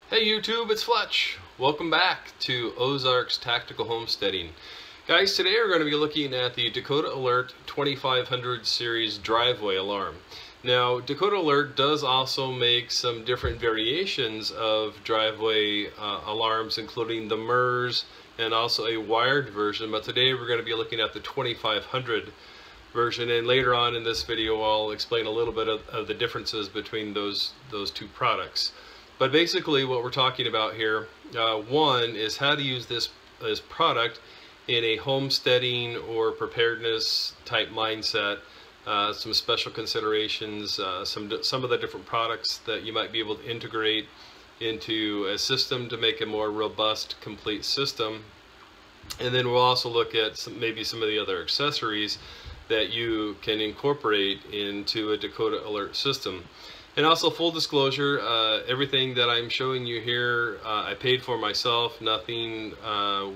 Hey YouTube, it's Fletch. Welcome back to Ozark's Tactical Homesteading. Guys, today we're going to be looking at the Dakota Alert 2500 series driveway alarm. Now, Dakota Alert does also make some different variations of driveway alarms, including the MERS and also a wired version, but today we're going to be looking at the 2500 version, and later on in this video I'll explain a little bit of the differences between those two products. But basically what we're talking about here, one is how to use this product in a homesteading or preparedness type mindset, some special considerations, some of the different products that you might be able to integrate into a system to make a more robust, complete system. And then we'll also look at maybe some of the other accessories that you can incorporate into a Dakota Alert system. And also, full disclosure, everything that I'm showing you here, I paid for myself. Nothing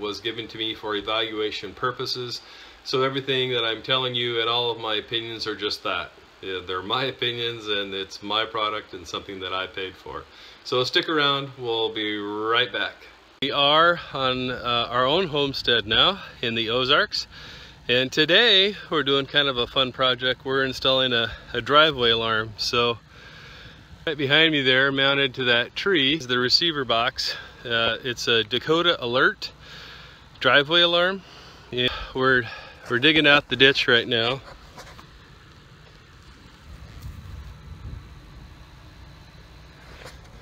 was given to me for evaluation purposes. So everything that I'm telling you and all of my opinions are just that. They're my opinions, and it's my product and something that I paid for. So stick around, we'll be right back. We are on our own homestead now in the Ozarks. And today we're doing kind of a fun project. We're installing a driveway alarm. So right behind me there, mounted to that tree, is the receiver box. It's a Dakota Alert driveway alarm. Yeah, we're digging out the ditch right now.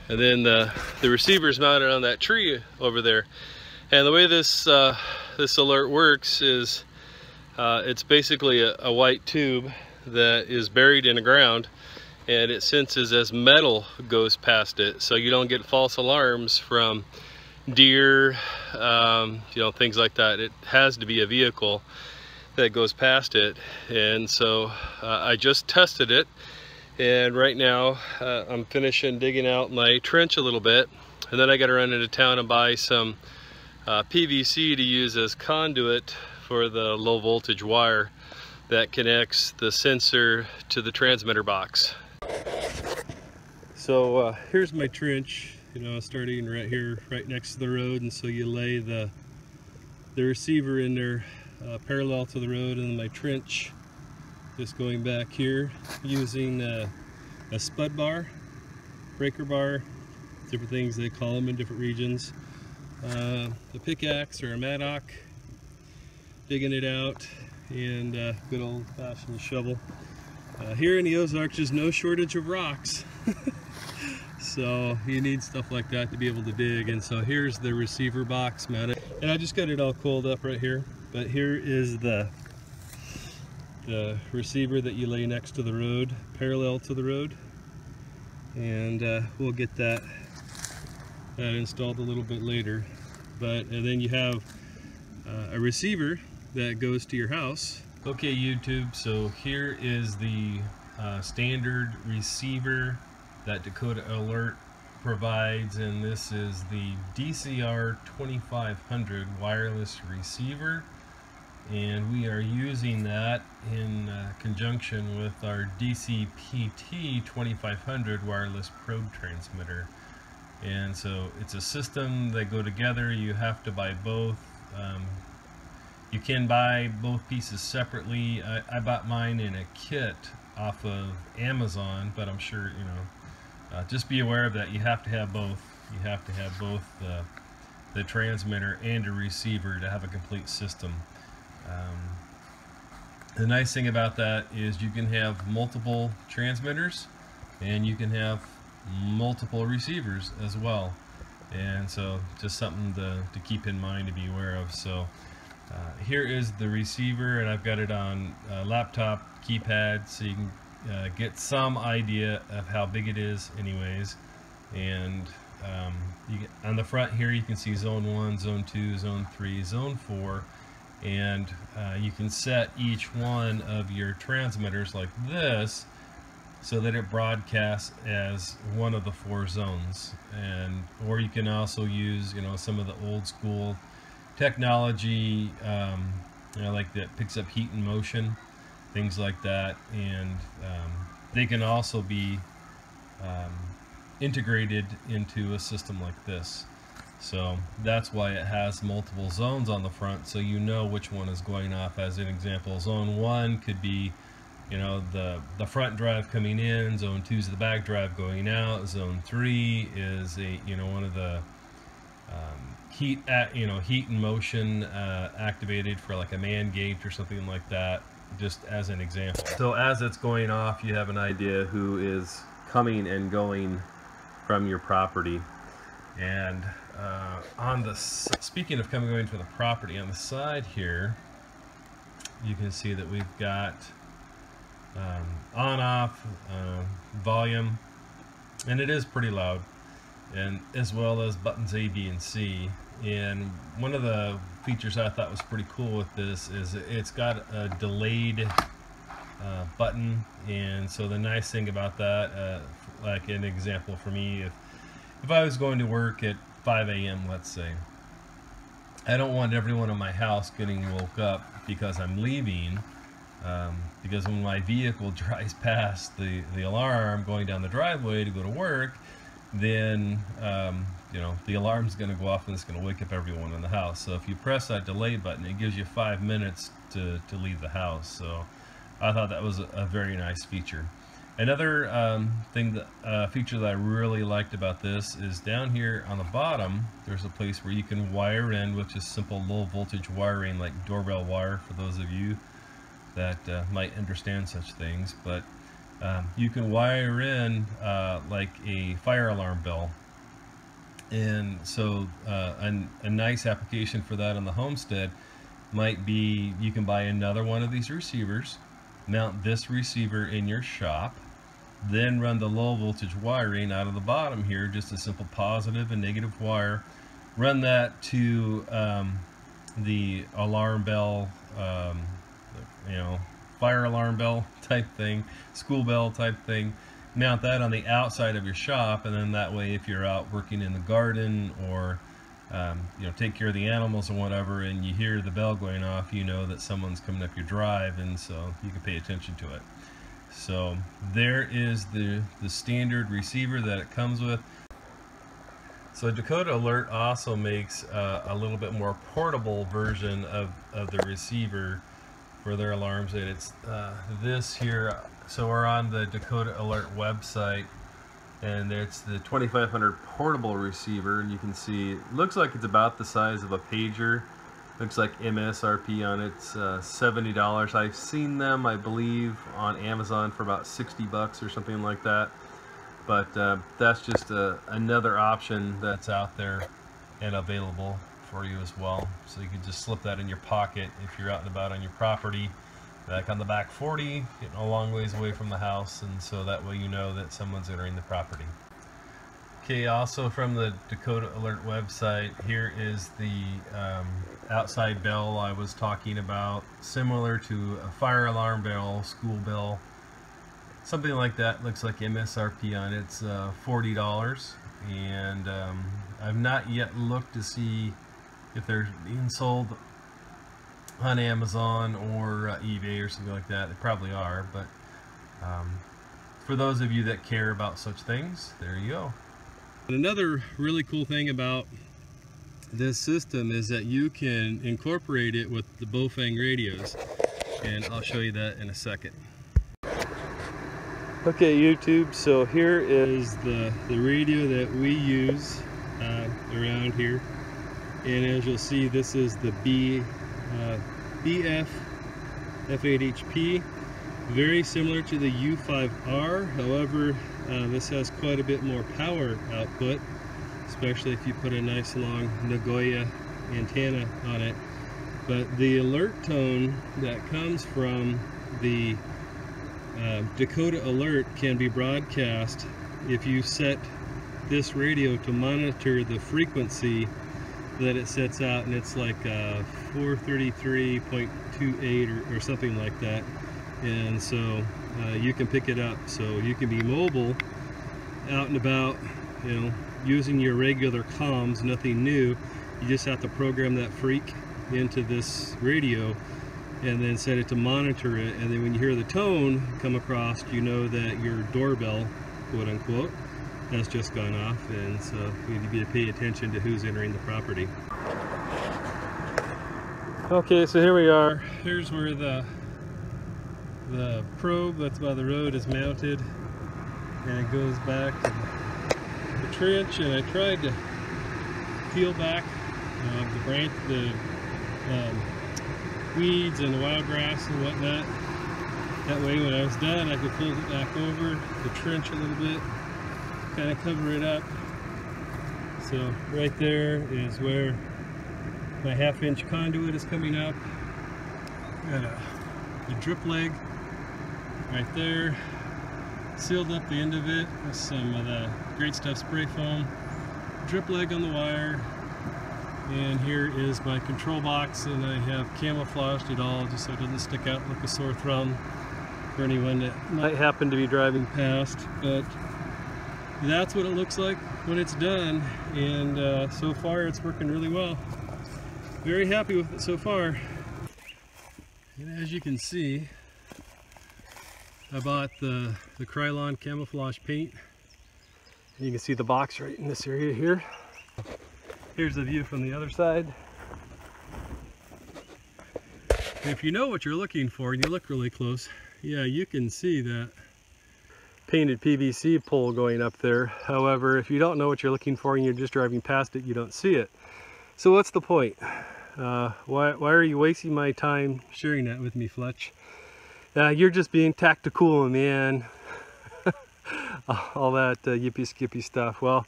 And then the receiver's mounted on that tree over there. And the way this alert works is it's basically a white tube that is buried in the ground, and it senses as metal goes past it, so you don't get false alarms from deer, things like that. It has to be a vehicle that goes past it. And so I just tested it, and right now I'm finishing digging out my trench a little bit, and then I got to run into town and buy some PVC to use as conduit for the low voltage wire that connects the sensor to the transmitter box. So here's my trench, starting right here, right next to the road. And so you lay the receiver in there parallel to the road, and then my trench just going back here using a spud bar, breaker bar, different things they call them in different regions. A pickaxe or a mattock, digging it out, and good old-fashioned shovel. Here in the Ozarks, there's no shortage of rocks. So you need stuff like that to be able to dig. And so here's the receiver box mounted. And I just got it all coiled up right here. But here is the receiver that you lay next to the road, parallel to the road. And we'll get that installed a little bit later. And then you have a receiver that goes to your house. Okay, YouTube, so here is the standard receiver that Dakota Alert provides, and this is the DCR 2500 wireless receiver, and we are using that in conjunction with our DCPT 2500 wireless probe transmitter. And so it's a system that go together. You have to buy both. You can buy both pieces separately. I bought mine in a kit off of Amazon, but I'm sure, just be aware of that. You have to have both. You have to have both the transmitter and a receiver to have a complete system. The nice thing about that is you can have multiple transmitters, and you can have multiple receivers as well. And so just something to keep in mind, to be aware of. So here is the receiver, and I've got it on laptop keypad, so you can get some idea of how big it is anyways. And on the front here you can see zone 1, zone 2, zone 3, zone 4, and you can set each one of your transmitters like this so that it broadcasts as one of the 4 zones. Or you can also use some of the old school technology, like that picks up heat and motion, things like that. And they can also be integrated into a system like this. So that's why it has multiple zones on the front, so you know which one is going off. As an example, zone 1 could be, you know, the front drive coming in, zone 2 is the back drive going out, zone 3 is a, you know, one of the heat and motion activated for like a man gauge or something like that, just as an example. So as it's going off, you have an idea who is coming and going from your property. And speaking of coming and going from the property, on the side here you can see that we've got on-off volume, and it is pretty loud, and as well as buttons A, B, and C. And one of the features I thought was pretty cool with this is it's got a delayed button. And so the nice thing about that, like an example for me, if I was going to work at 5 a.m. let's say, I don't want everyone in my house getting woke up because I'm leaving, because when my vehicle drives past the alarm going down the driveway to go to work, then you know, the alarm's going to go off and it's going to wake up everyone in the house. So if you press that delay button, it gives you 5 minutes to leave the house. So I thought that was a very nice feature. Another feature that I really liked about this is down here on the bottom, there's a place where you can wire in, which is simple low voltage wiring like doorbell wire for those of you that might understand such things. But you can wire in like a fire alarm bell. And so a nice application for that on the Homestead might be, you can buy another one of these receivers, mount this receiver in your shop, then run the low voltage wiring out of the bottom here, just a simple positive and negative wire, run that to the alarm bell, you know, fire alarm bell type thing, school bell type thing, mount that on the outside of your shop, and then that way if you're out working in the garden or you know, take care of the animals or whatever, and you hear the bell going off, you know that someone's coming up your drive, and so you can pay attention to it. So there is the standard receiver that it comes with. So Dakota Alert also makes a little bit more portable version of the receiver for their alarms, and it's this here. So we're on the Dakota Alert website, and it's the 2500 portable receiver, and you can see it looks like it's about the size of a pager. Looks like MSRP on it's $70. I've seen them, I believe, on Amazon for about 60 bucks or something like that. But that's just another option that's out there and available for you as well. So you can just slip that in your pocket if you're out and about on your property, back on the back 40, getting a long ways away from the house, and so that way you know that someone's entering the property. Okay, also from the Dakota Alert website, here is the outside bell I was talking about, similar to a fire alarm bell, school bell, something like that. Looks like MSRP on it's $40, and I've not yet looked to see if they're being sold on Amazon or eBay or something like that. They probably are, but for those of you that care about such things, there you go. Another really cool thing about this system is that you can incorporate it with the Bofang radios, and I'll show you that in a second. Okay, YouTube, so here is the radio that we use around here, and as you'll see, this is the BLUF F8HP, very similar to the U5R. However, this has quite a bit more power output, especially if you put a nice long Nagoya antenna on it. But the alert tone that comes from the Dakota Alert can be broadcast if you set this radio to monitor the frequency that it sets out, and it's like 433.28 or something like that. And so you can pick it up, so you can be mobile, out and about, you know, using your regular comms, nothing new. You just have to program that freak into this radio and then set it to monitor it, and then when you hear the tone come across, you know that your doorbell, quote unquote, that's just gone off, and so we need to pay attention to who's entering the property. Okay, so here we are. Here's where the probe that's by the road is mounted, and it goes back to the trench. And I tried to peel back the weeds and the wild grass and whatnot. That way when I was done I could pull it back over the trench a little bit, kind of cover it up. So right there is where my 1/2 inch conduit is coming up. Got a drip leg right there, sealed up the end of it with some of the Great Stuff spray foam, drip leg on the wire, and here is my control box, and I have camouflaged it all just so it doesn't stick out like a sore thumb for anyone that might happen to be driving past. But that's what it looks like when it's done, and so far it's working really well. Very happy with it so far. And as you can see, I bought the Krylon camouflage paint. And you can see the box right in this area here. Here's the view from the other side. And if you know what you're looking for and you look really close, yeah, you can see that painted PVC pole going up there. However, if you don't know what you're looking for and you're just driving past it, you don't see it. So what's the point? Why are you wasting my time sharing that with me, Fletch? You're just being tactical, man. All that yippee skippy stuff. Well,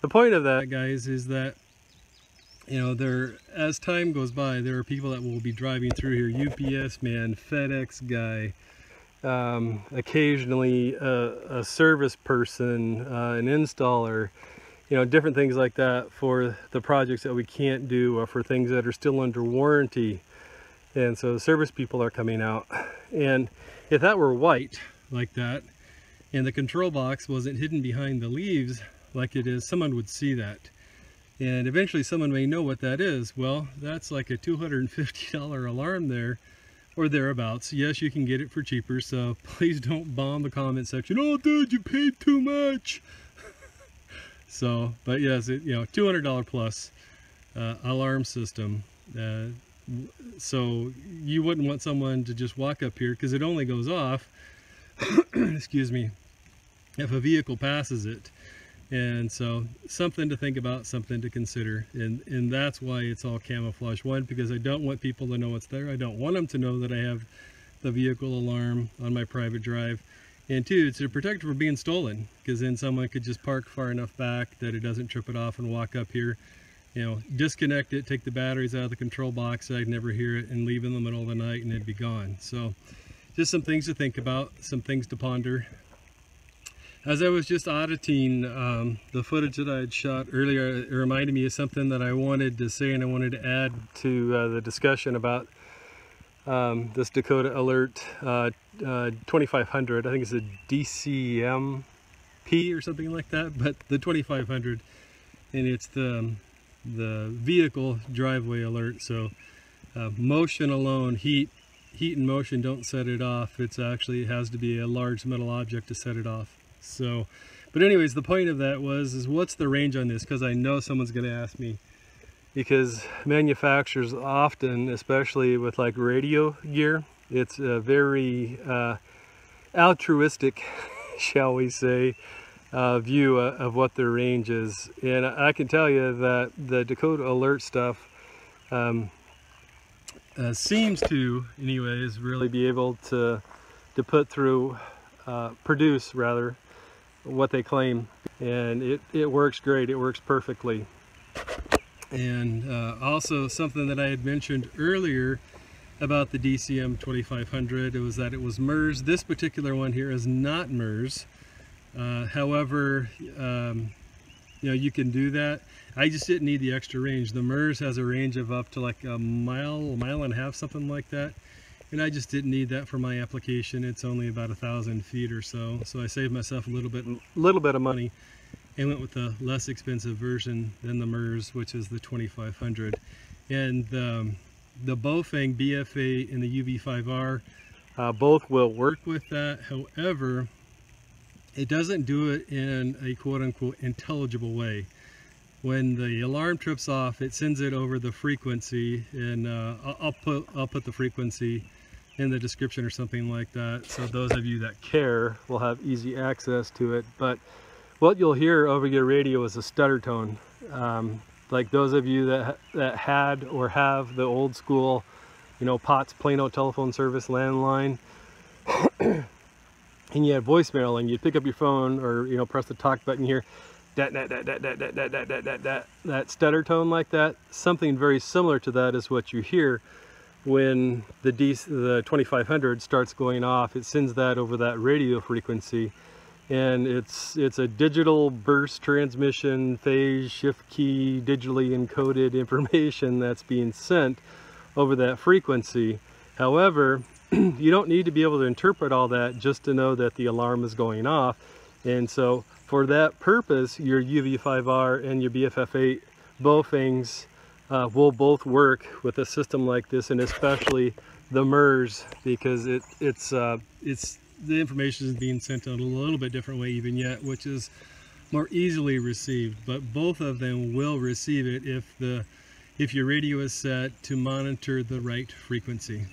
the point of that, guys, is that, you know, as time goes by, there are people that will be driving through here. UPS man, FedEx guy, occasionally a service person, an installer, you know, different things like that for the projects that we can't do, or for things that are still under warranty. And so the service people are coming out. And if that were white like that, and the control box wasn't hidden behind the leaves like it is, someone would see that. And eventually someone may know what that is. Well, that's like a $250 alarm there, or thereabouts. Yes, you can get it for cheaper, so please don't bomb the comment section. Oh, dude, you paid too much. So, but yes, you know, $200 plus alarm system. So you wouldn't want someone to just walk up here, because it only goes off, excuse me, if a vehicle passes it. And so something to think about, something to consider. And that's why it's all camouflage. One, because I don't want people to know what's there. I don't want them to know that I have the vehicle alarm on my private drive. And two, it's to protect it from being stolen, because then someone could just park far enough back that it doesn't trip it off and walk up here, you know, disconnect it, take the batteries out of the control box so I'd never hear it, and leave in the middle of the night and it'd be gone. So just some things to think about, some things to ponder. As I was just auditing the footage that I had shot earlier, it reminded me of something that I wanted to say, and I wanted to add to the discussion about this Dakota Alert 2500. I think it's a DCMP or something like that, but the 2500, and it's the vehicle driveway alert. So motion alone, heat and motion don't set it off. It has to be a large metal object to set it off. So, but anyways, the point of that is what's the range on this? Because I know someone's going to ask me, because manufacturers often, especially with like radio gear, it's a very altruistic, shall we say, view of what their range is. And I can tell you that the Dakota Alert stuff seems to, anyways, really be able to produce rather what they claim, and it works great. It works perfectly. And also something that I had mentioned earlier about the DCM 2500, it was that it was MERS. This particular one here is not MERS. However, you know, you can do that. I just didn't need the extra range. The MERS has a range of up to like a mile and a half, something like that. And I just didn't need that for my application. It's only about 1,000 feet or so. So I saved myself a little bit of money and went with the less expensive version than the MERS, which is the 2500. And the Bofang BFA and the UV5R both will work with that. However, it doesn't do it in a quote-unquote intelligible way. When the alarm trips off, it sends it over the frequency, and I'll put the frequency in the description or something like that, so those of you that care will have easy access to it. But what you'll hear over your radio is a stutter tone. Like those of you that had or have the old school, you know, POTS Plano telephone service landline, and you had voicemail, and you'd pick up your phone or, you know, press the talk button here, that stutter tone like that. Something very similar to that is what you hear when the 2500 starts going off. It sends that over that radio frequency, and it's a digital burst transmission, phase shift key, digitally encoded information that's being sent over that frequency. However, you don't need to be able to interpret all that just to know that the alarm is going off. And so for that purpose, your UV5R and your BFF8 Bofings will both work with a system like this, and especially the MERS, because it's the information is being sent out a little bit different way even yet, which is more easily received. But both of them will receive it if your radio is set to monitor the right frequency.